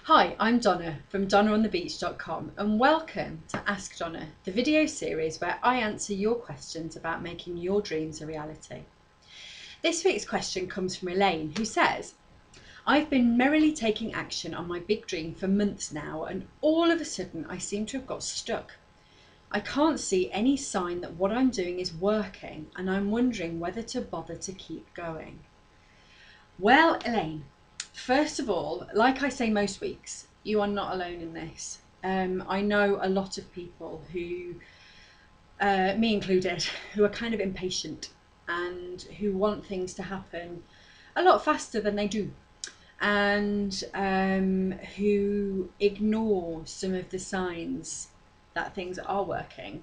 Hi, I'm Donna from donnaonthebeach.com and welcome to Ask Donna, the video series where I answer your questions about making your dreams a reality. This week's question comes from Elaine, who says, I've been merrily taking action on my big dream for months now, and all of a sudden I seem to have got stuck. I can't see any sign that what I'm doing is working, and I'm wondering whether to bother to keep going. Well, Elaine, first of all, like I say most weeks, you are not alone in this. I know a lot of people who, me included, who are kind of impatient and who want things to happen a lot faster than they do, and who ignore some of the signs that things are working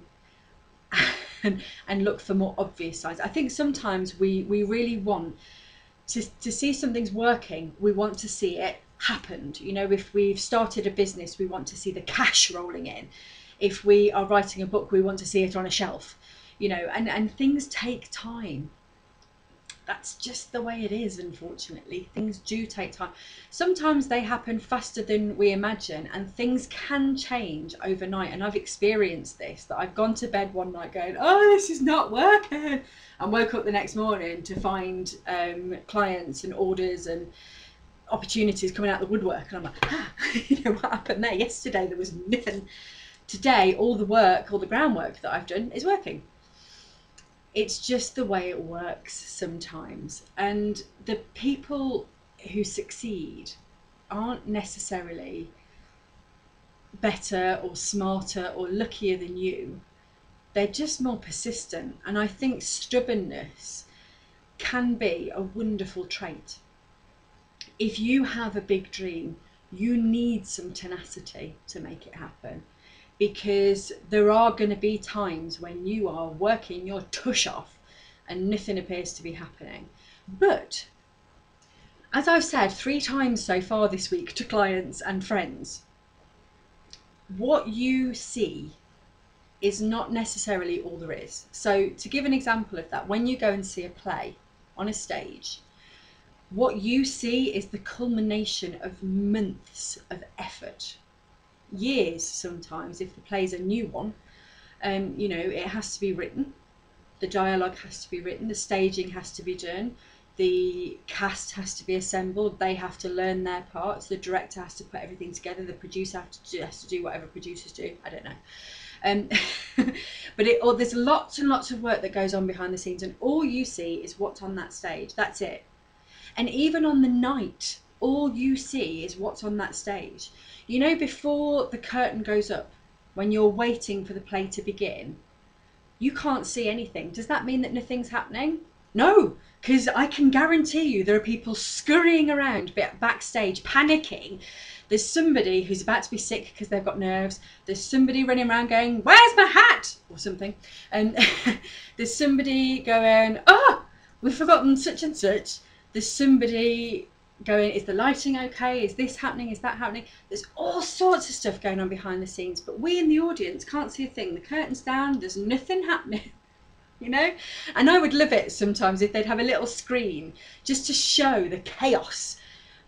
and look for more obvious signs. I think sometimes we really want to see something's working. We want to see it happened. You know, if we've started a business, we want to see the cash rolling in. If we are writing a book, we want to see it on a shelf, you know, and things take time. That's just the way it is, unfortunately. Things do take time. Sometimes they happen faster than we imagine, and things can change overnight. And I've experienced this, that I've gone to bed one night going, oh, this is not working, and woke up the next morning to find clients and orders and opportunities coming out of the woodwork. And I'm like, you know, what happened there? Yesterday there was nothing. Today, all the work, all the groundwork that I've done is working. It's just the way it works sometimes. And the people who succeed aren't necessarily better or smarter or luckier than you. They're just more persistent. And I think stubbornness can be a wonderful trait. If you have a big dream, you need some tenacity to make it happen. Because there are going to be times when you are working your tush off and nothing appears to be happening. But as I've said 3 times so far this week to clients and friends, what you see is not necessarily all there is. So to give an example of that, when you go and see a play on a stage, what you see is the culmination of months of effort. Years sometimes, if the play's a new one. You know, it has to be written, the dialogue has to be written, the staging has to be done, the cast has to be assembled, they have to learn their parts, the director has to put everything together, the producer has to do whatever producers do, I don't know. But there's lots and lots of work that goes on behind the scenes, and all you see is what's on that stage. That's it. And even on the night, all you see is what's on that stage. You know, before the curtain goes up, when you're waiting for the play to begin, you can't see anything. Does that mean that nothing's happening? No, because I can guarantee you there are people scurrying around backstage, panicking. There's somebody who's about to be sick because they've got nerves. There's somebody running around going, where's my hat? Or something. And there's somebody going, oh, we've forgotten such and such. There's somebody going, is the lighting okay? Is this happening? Is that happening? There's all sorts of stuff going on behind the scenes, but we in the audience can't see a thing. The curtain's down, there's nothing happening, you know? And I would love it sometimes if they'd have a little screen just to show the chaos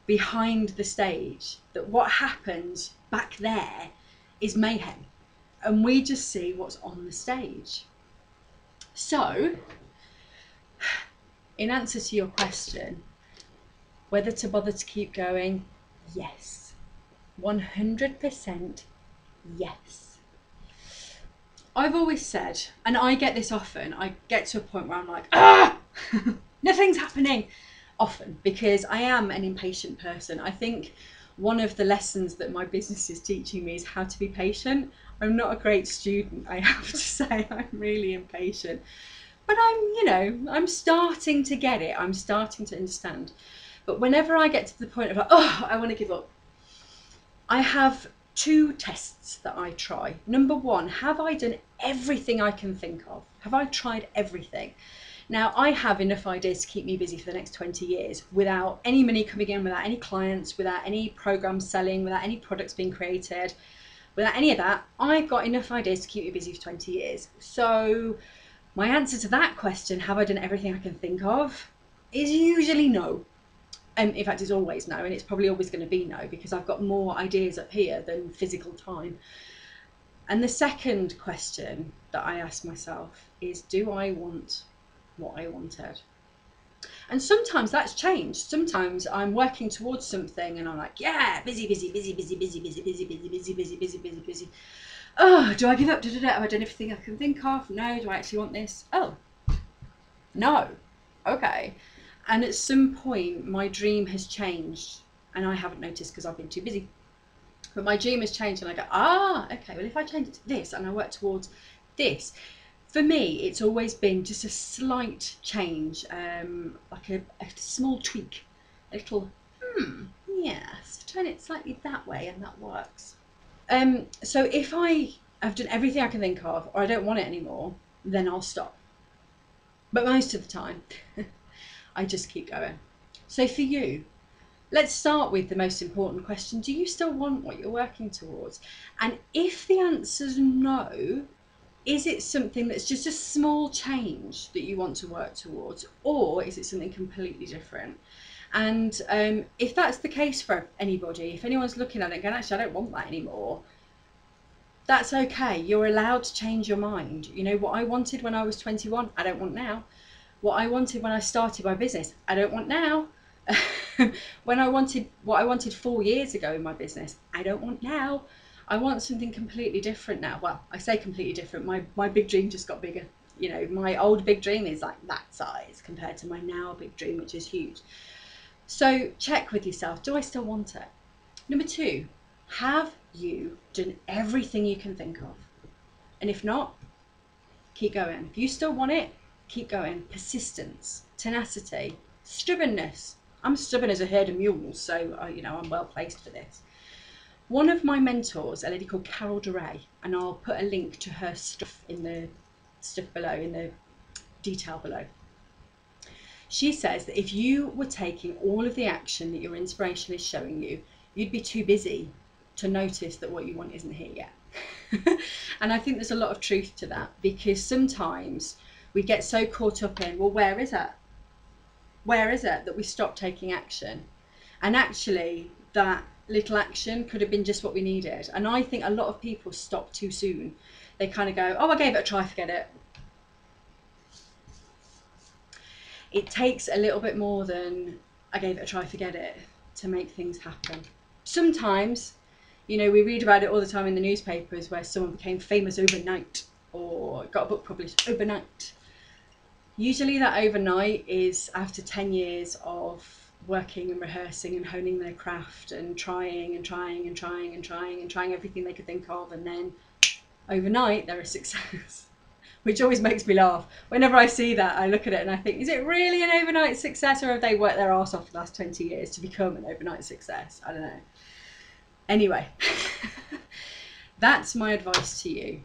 behind the stage, that what happens back there is mayhem, and we just see what's on the stage. So, in answer to your question, whether to bother to keep going, yes. 100% yes. I've always said, and I get this often, I get to a point where I'm like, ah, nothing's happening, often, because I am an impatient person. I think one of the lessons that my business is teaching me is how to be patient. I'm not a great student, I have to say. I'm really impatient. But I'm starting to get it. I'm starting to understand. But whenever I get to the point of like, oh, I want to give up, I have 2 tests that I try. Number 1, have I done everything I can think of? Have I tried everything? Now, I have enough ideas to keep me busy for the next 20 years without any money coming in, without any clients, without any programs selling, without any products being created, without any of that. I've got enough ideas to keep me busy for 20 years. So my answer to that question, have I done everything I can think of, is usually no. In fact, it's always no, and it's probably always going to be no, because I've got more ideas up here than physical time. And the second question that I ask myself is, do I want what I wanted? And sometimes that's changed. Sometimes I'm working towards something and I'm like, yeah, busy. Oh, do I give up? Have I done everything I can think of? No. Do I actually want this? Oh, no. Okay. And at some point, my dream has changed, and I haven't noticed because I've been too busy. But my dream has changed, and I go, okay, well, if I change it to this and I work towards this, for me, it's always been just a slight change, like a small tweak, a little, yes, turn it slightly that way, and that works. So if I have done everything I can think of, or I don't want it anymore, then I'll stop. But most of the time, I just keep going. So for you, let's start with the most important question. Do you still want what you're working towards? And if the answer's no, is it something that's just a small change that you want to work towards? Or is it something completely different? And if that's the case for anybody, if anyone's looking at it and going, actually, I don't want that anymore, that's okay. You're allowed to change your mind. You know, what I wanted when I was 21, I don't want now. What I wanted when I started my business, I don't want now. What I wanted 4 years ago in my business, I don't want now. I want something completely different now. Well, I say completely different. My big dream just got bigger. You know, my old big dream is like that size compared to my now big dream, which is huge. So check with yourself, do I still want it? Number 2, have you done everything you can think of? And if not, keep going. If you still want it, keep going. Persistence, tenacity, stubbornness. I'm stubborn as a herd of mules, so I'm well placed for this. One of my mentors, a lady called Carol DeRay, and I'll put a link to her stuff in the stuff below, in the detail below. She says that if you were taking all of the action that your inspiration is showing you, you'd be too busy to notice that what you want isn't here yet. And I think there's a lot of truth to that, because sometimes we get so caught up in, well, where is it? Where is it, that we stop taking action? And actually, that little action could have been just what we needed. And I think a lot of people stop too soon. They kind of go, oh, I gave it a try, forget it. It takes a little bit more than I gave it a try, forget it, to make things happen. Sometimes, we read about it all the time in the newspapers where someone became famous overnight or got a book published overnight. Usually that overnight is after 10 years of working and rehearsing and honing their craft and trying everything they could think of, and then overnight they're a success. Which always makes me laugh. Whenever I see that, I look at it and I think, is it really an overnight success, or have they worked their arse off for the last 20 years to become an overnight success? I don't know. Anyway, that's my advice to you,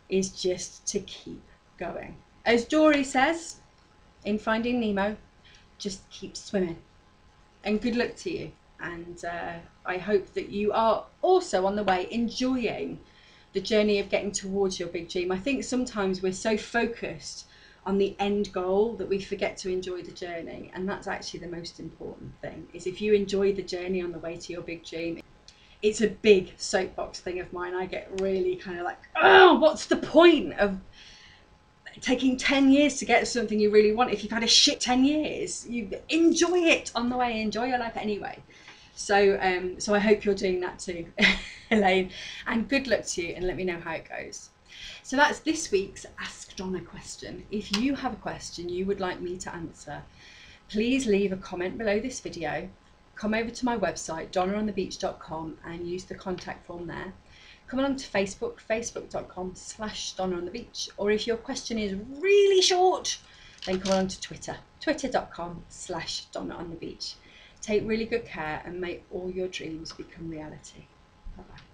is just to keep going. As Dory says in Finding Nemo, just keep swimming. And good luck to you. And I hope that you are also on the way enjoying the journey of getting towards your big dream. I think sometimes we're so focused on the end goal that we forget to enjoy the journey, and that's actually the most important thing, is if you enjoy the journey on the way to your big dream. It's a big soapbox thing of mine. I get really kind of like, oh, what's the point of taking 10 years to get something you really want if you've had a shit 10 years? You enjoy it on the way, enjoy your life anyway. So I hope you're doing that too, Elaine, and good luck to you, and let me know how it goes. So that's this week's Ask Donna question. If you have a question you would like me to answer, please leave a comment below this video. Come over to my website, donnaonthebeach.com, and use the contact form there. Come along to Facebook, facebook.com/DonnaOnTheBeach, or if your question is really short, then come along to Twitter, twitter.com/DonnaOnTheBeach. Take really good care, and may all your dreams become reality. Bye-bye.